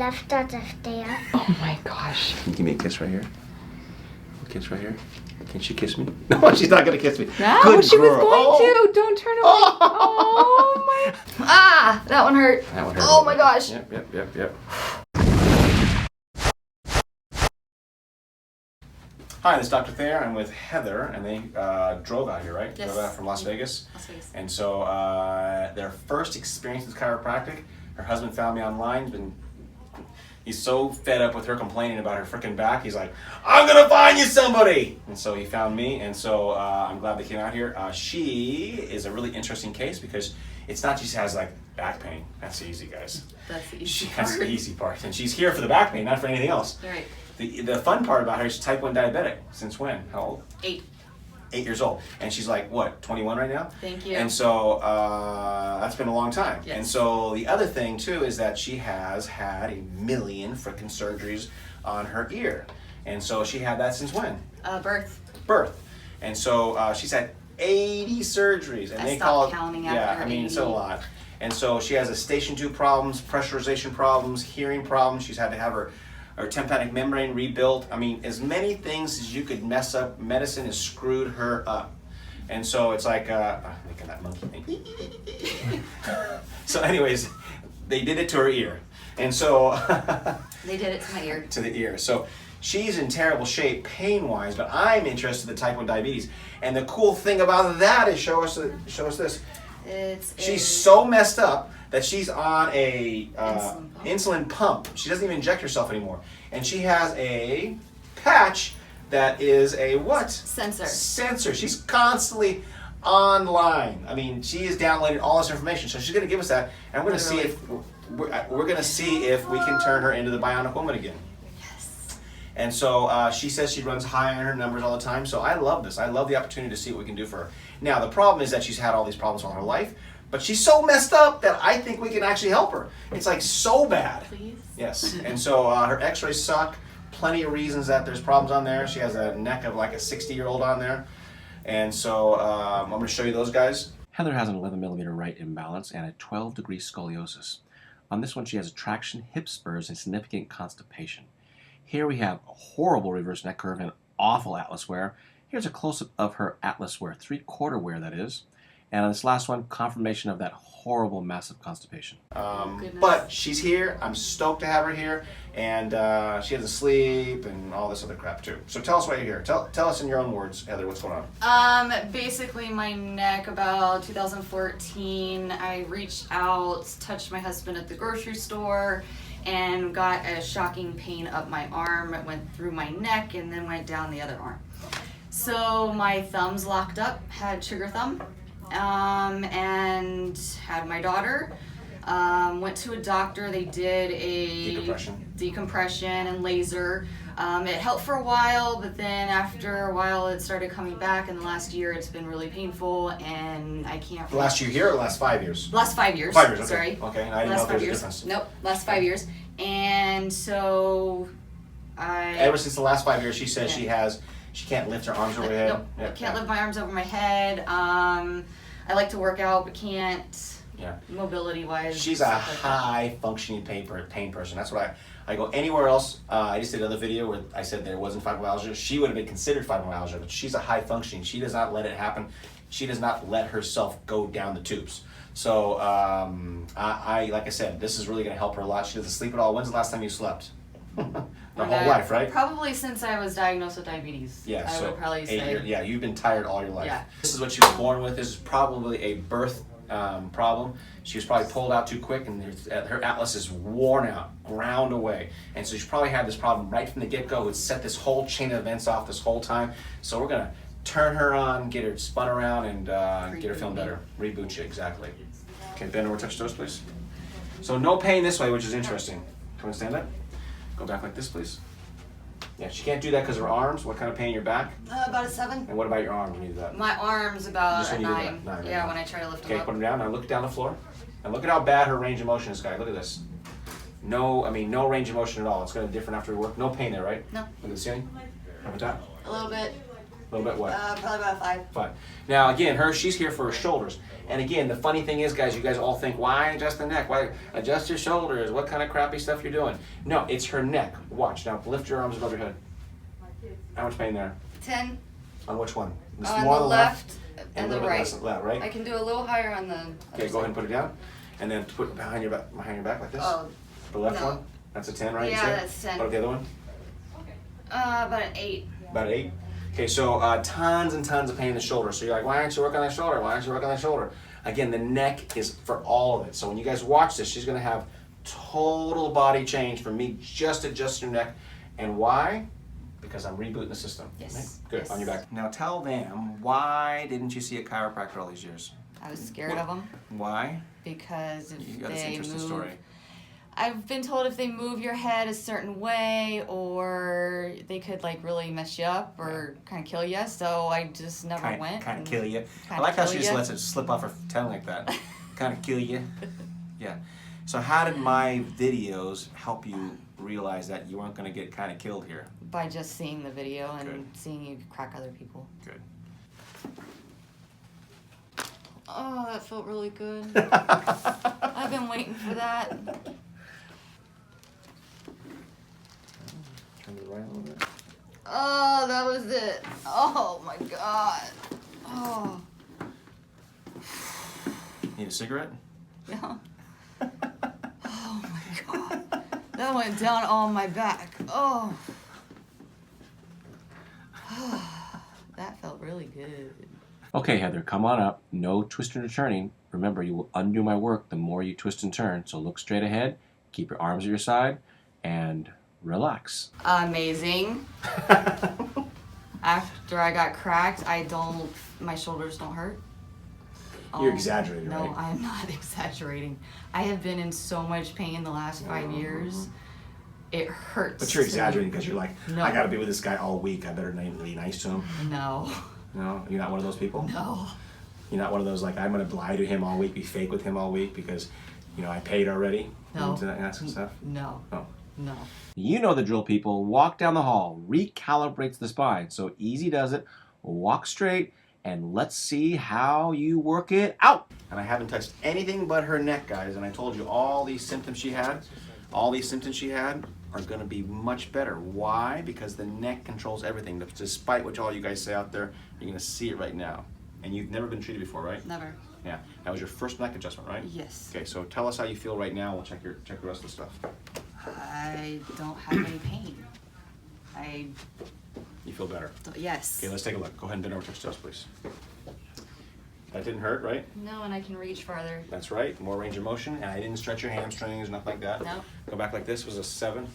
left out of there. Oh my gosh. Can you give me a kiss right here? A kiss right here? Can she kiss me? No, she's not gonna kiss me. No, Good she girl. was going to. Don't turn away. Oh my. Ah, that one hurt. That one hurt. Oh my gosh. Yep. Hi, this is Dr. Thayer. I'm with Heather, and they drove out here, right? Yes. Drove out from Las Vegas. Las Vegas. And so their first experience with chiropractic, her husband found me online. He's so fed up with her complaining about her freaking back. He's like, I'm gonna find you somebody. And so he found me, and so I'm glad they came out here. She is a really interesting case because it's not just has like back pain. That's easy, guys. That's the easy part. That's the easy part. And she's here for the back pain, not for anything else. Right. The fun part about her is she's type 1 diabetic. Since when? How old? 8. 8 years old. And she's like, what, 21 right now? Thank you. And so that's been a long time. Yes. And so the other thing too is that she has had 1,000,000 freaking surgeries on her ear. And so she had that since when? Birth. And so she's had 80 surgeries. And I they stopped call it, counting yeah, after I mean, 80. it's a lot. And so she has a station 2 problems, pressurization problems, hearing problems. She's had to have her tympanic membrane rebuilt. I mean, as many things as you could mess up, medicine has screwed her up. And so it's like, making that monkey thing. So anyways, they did it to her ear. And so... They did it to my ear. To the ear. So she's in terrible shape pain-wise, but I'm interested in type 1 diabetes. And the cool thing about that is, show us this. She's so messed up that she's on a insulin pump. She doesn't even inject herself anymore. And she has a patch that is a what? Sensor. She's constantly online. I mean, she is downloading all this information. So she's going to give us that. And we're going to see if we're going to see if we can turn her into the bionic woman again. Yes. And so she says she runs high on her numbers all the time. So I love this. I love the opportunity to see what we can do for her. Now, the problem is that she's had all these problems all her life. But she's so messed up that I think we can actually help her. It's like so bad. Please? Yes. And so her x-rays suck. Plenty of reasons that there's problems on there. She has a neck of like a 60-year-old on there. And so I'm going to show you those guys. Heather has an 11mm right imbalance and a 12-degree scoliosis. On this one, she has a traction, hip spurs, and significant constipation. Here we have a horrible reverse neck curve and awful atlas wear. Here's a close-up of her atlas wear, 3/4 wear that is. And on this last one, confirmation of that horrible, massive constipation. But she's here. I'm stoked to have her here. And she has to sleep and all this other crap too. So tell us why you're here. Tell us in your own words, Heather, what's going on? Basically my neck about 2014, I reached out, touched my husband at the grocery store, and got a shocking pain up my arm. It went through my neck and then went down the other arm. So my thumbs locked up, had trigger thumb. And had my daughter, went to a doctor. They did a decompression and laser. It helped for a while, but then after a while it started coming back, and the last year it's been really painful, and I can't... The last year or last 5 years? Last 5 years. 5 years, okay. Sorry. Okay, I didn't know if there was a difference. Nope, last 5 years. And so Ever since the last 5 years, she says she can't lift her arms over her head. Nope, I can't lift my arms over my head. I like to work out, but can't. Yeah. Mobility-wise. She's a high-functioning pain person. That's what I go anywhere else. I just did another video where I said there wasn't fibromyalgia. She would have been considered fibromyalgia, but she's a high-functioning. She does not let it happen. She does not let herself go down the tubes. So, like I said, this is really going to help her a lot. She doesn't sleep at all. When's the last time you slept? Her whole life, right? Probably since I was diagnosed with diabetes. Yeah, I would probably say. Yeah, you've been tired all your life. Yeah. This is what she was born with. This is probably a birth problem. She was probably pulled out too quick, and her atlas is worn out, ground away. And so she probably had this problem right from the get-go. It set this whole chain of events off this whole time. So we're going to turn her on, get her spun around, and get her feeling better. Reboot you, exactly. Okay, bend over, touch toes, please. So no pain this way, which is interesting. Come and stand up. Go back like this, please. Yeah, she can't do that because of her arms. What kind of pain in your back? About a 7. And what about your arms when you do that? My arm's about Just a when you 9. do that. 9 yeah, when I try to lift them up. Okay, put them down. Now look down the floor. And look at how bad her range of motion is, guys. Look at this. No range of motion at all. It's going to be different after work. No pain there, right? No. Look at the ceiling. How about that? A little bit. A little bit what? Probably about a 5. 5. Now again, she's here for her shoulders. And again, the funny thing is, guys, you guys all think, why adjust the neck? Why adjust your shoulders? What kind of crappy stuff you're doing? No, it's her neck. Watch. Now lift your arms above your head. How much pain there? 10. On which one? On the left and the right. Left, right? I can do a little higher on the Okay, go ahead and put it down. And then put it behind your back like this. Oh, the left no. one? That's a 10, right? Yeah, that's 10. What about the other one? About an 8. About 8? Okay, so tons and tons of pain in the shoulder. So you're like, why aren't you working on that shoulder? Why aren't you working on that shoulder? Again, the neck is for all of it. So when you guys watch this, she's gonna have total body change from me just adjusting your neck. And why? Because I'm rebooting the system. Yes. Right? Good, Yes. on your back. Now tell them, why didn't you see a chiropractor all these years? I was scared of them Why? because if You got this they interesting move, story. I've been told if they move your head a certain way, or they could like really mess you up or kind of kill you. So I just never went. Kind of kill you. I Kinda like how kill she just ya. lets it slip off her tongue like that. Kind of kill you. Yeah. So how did my videos help you realize that you weren't going to get kind of killed here? By just seeing the video and Good. seeing you crack other people. Good. Oh, that felt really good. I've been waiting for that. Turn to the right a little bit. Oh, that was it. Oh my god. Oh. Need a cigarette? Yeah. Oh my god. That went down on my back. Oh. That felt really good. Okay, Heather, come on up. No twisting or turning. Remember, you will undo my work the more you twist and turn. So look straight ahead, keep your arms at your side, and relax. Amazing. After I got cracked, my shoulders don't hurt. You're exaggerating, no, right? No, I'm not exaggerating. I have been in so much pain the last 5 years. It hurts. But you're exaggerating because you're like, No. I got to be with this guy all week. I better be nice to him. No. No, you're not one of those people? No. You're not one of those like, I'm going to lie to him all week, be fake with him all week because, I paid already? No. And that kind of stuff? No. Oh. No. You know the drill, people. Walk down the hall, recalibrates the spine. So easy does it. Walk straight, and let's see how you work it out. And I haven't touched anything but her neck, guys. And I told you all these symptoms she had are going to be much better. Why? Because the neck controls everything. Despite what all you guys say out there, you're going to see it right now. And you've never been treated before, right? Never. Yeah. That was your first neck adjustment, right? Yes. Okay, so tell us how you feel right now. We'll check the rest of the stuff. I don't have any pain. You feel better? Yes. Okay, let's take a look. Go ahead and bend over, touch toes, please. That didn't hurt, right? No, and I can reach farther. That's right. More range of motion. And I didn't stretch your hamstrings, nothing like that. No. Go back like this. Was a 7.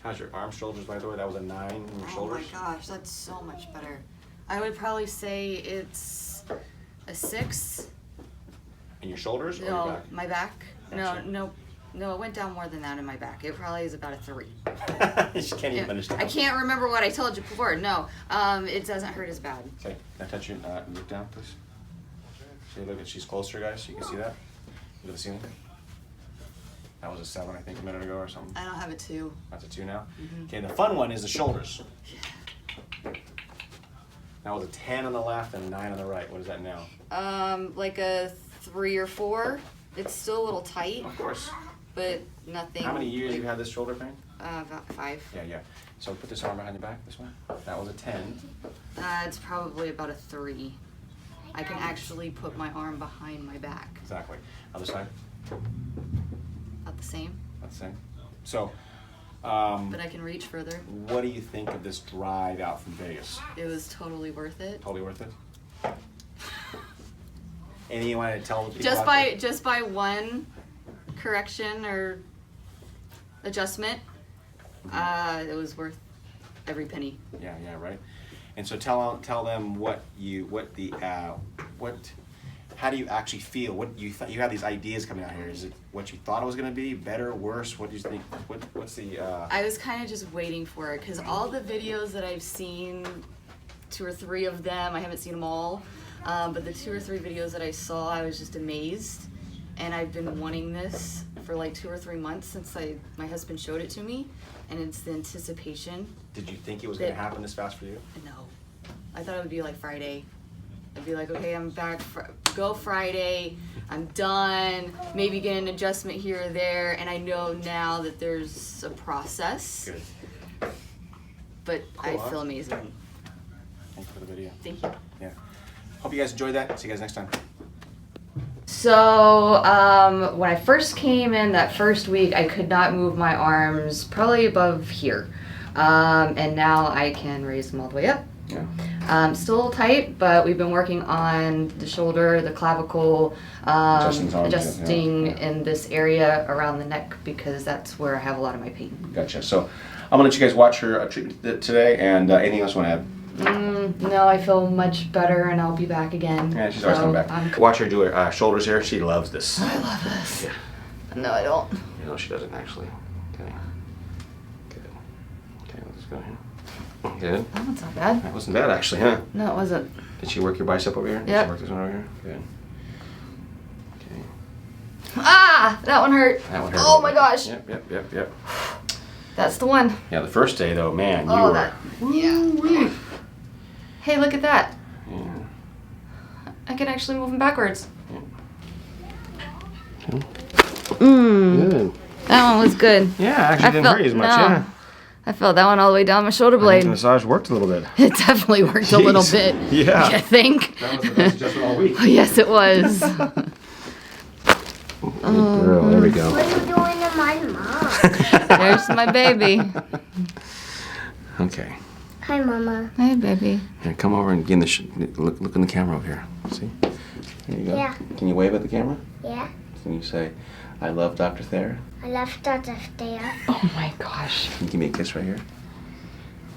How's your arms, shoulders, by the way? That was a 9 in your shoulders. Oh my gosh, that's so much better. I would probably say it's a 6. In your shoulders or your No, back? my back. Gotcha. No, it went down more than that in my back. It probably is about a 3. You just can't even understand. I can't remember what I told you before. No, it doesn't hurt as bad. Okay, now touch your, look down, please. See, look at, she's closer, guys, so you can see that. Look at the ceiling. That was a 7, I think, a minute ago or something. I don't have a 2. That's a 2 now? Mm-hmm. Okay, the fun one is the shoulders. That was a 10 on the left and a 9 on the right. What is that now? Like a 3 or 4. It's still a little tight, Of course. but nothing. How many years like, you've had this shoulder pain? About 5. Yeah. So put this arm behind your back, this one. That was a 10. It's probably about a 3. I can actually put my arm behind my back. Exactly. Other side. About the same, That's the same. So, but I can reach further. what do you think of this drive out from Vegas? It was totally worth it. Totally worth it? Anything you want to tell the people Just out by there? just by one correction or adjustment, it was worth every penny. Yeah, right. And so tell them how do you actually feel? What you have these ideas coming out here? Is it what you thought it was going to be? Better, worse? What do you think? What's the? I was kind of just waiting for it because all the videos that I've seen, 2 or 3 of them, I haven't seen them all, but the 2 or 3 videos that I saw, I was just amazed, and I've been wanting this for like 2 or 3 months since my husband showed it to me, and it's the anticipation. Did you think it was going to happen this fast for you? No. I thought it would be like Friday. I'd be like, okay, I'm back, go Friday, I'm done, maybe get an adjustment here or there, and I know now that there's a process. Good. But Cool, I huh? feel amazing. Thanks for the video. Thank you. Yeah. Hope you guys enjoyed that. See you guys next time. So when I first came in that first week, I could not move my arms probably above here. And now I can raise them all the way up. Yeah. Still a little tight, but we've been working on the shoulder, the clavicle, adjusting in this area around the neck because that's where I have a lot of my pain. Gotcha. So I'm gonna let you guys watch her treatment today, and anything else you want to add? No, I feel much better, and I'll be back again. Yeah, she's always coming back. Watch her do her shoulders here. She loves this. I love this. Yeah. No, I don't. No, she doesn't actually. Okay. Good. Okay, let's go here. Good. That one's not bad. That wasn't bad actually, huh? No, it wasn't. Did she work your bicep over here? Did Yep. she work this one over here? Good. Okay. Ah! That one hurt. That one hurt. Oh my gosh. Yep. That's the one. Yeah, the first day though, man, you Oh, were. that. Yeah. Hey, look at that. Yeah. I can actually move them backwards. Yeah. Good. That one was good. Yeah, actually didn't hurt you as much. No. Yeah. I felt that one all the way down my shoulder I think blade. the massage worked a little bit. It definitely worked a little Jeez. bit. Yeah. I think. That was the best adjustment all week. Yes, it was. Good girl. There we go. What are you doing to my mom? There's my baby. Okay. Hi, Mama. Hey, baby. Here, come over and get in the look in the camera over here. See? There you go. Yeah. Can you wave at the camera? Yeah. Can you say, "I love Dr. Thayer"? I love Dr. Thayer. Oh my gosh. Can you give me a kiss right here?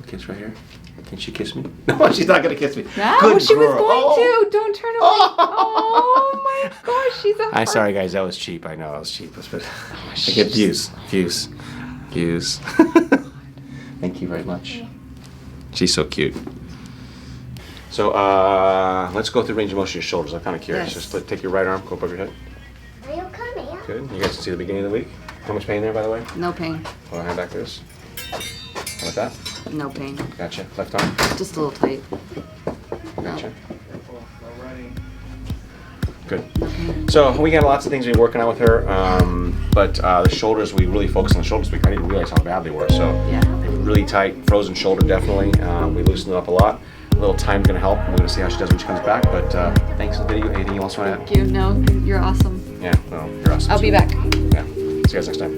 A kiss right here? Can she kiss me? No, she's not gonna kiss me. No, Good she was girl. going Oh. to. Don't turn away. Oh my gosh, she's a I'm sorry, guys. That was cheap. I know that was cheap. But I get views. Thank you very much. She's so cute. So let's go through range of motion of your shoulders. I'm kind of curious. Yes. Just take your right arm, go above your head. Are you coming? Good. You guys can see the beginning of the week. How much pain there, by the way? No pain. Hold on, hand back to this. How about that? No pain. Gotcha. Left arm. Just a little tight. Gotcha. Good. So we got lots of things we're working on with her, but the shoulders, we really focused on the shoulders. I didn't realize how bad they were. So Yeah. really tight, frozen shoulder definitely. We loosened it up a lot. A little time's gonna help. We're gonna see how she does when she comes back. But thanks for the video. Anything else you want to add? Thank you. No, you're awesome. Yeah, well, you're awesome. I'll be back. Yeah. See you guys next time.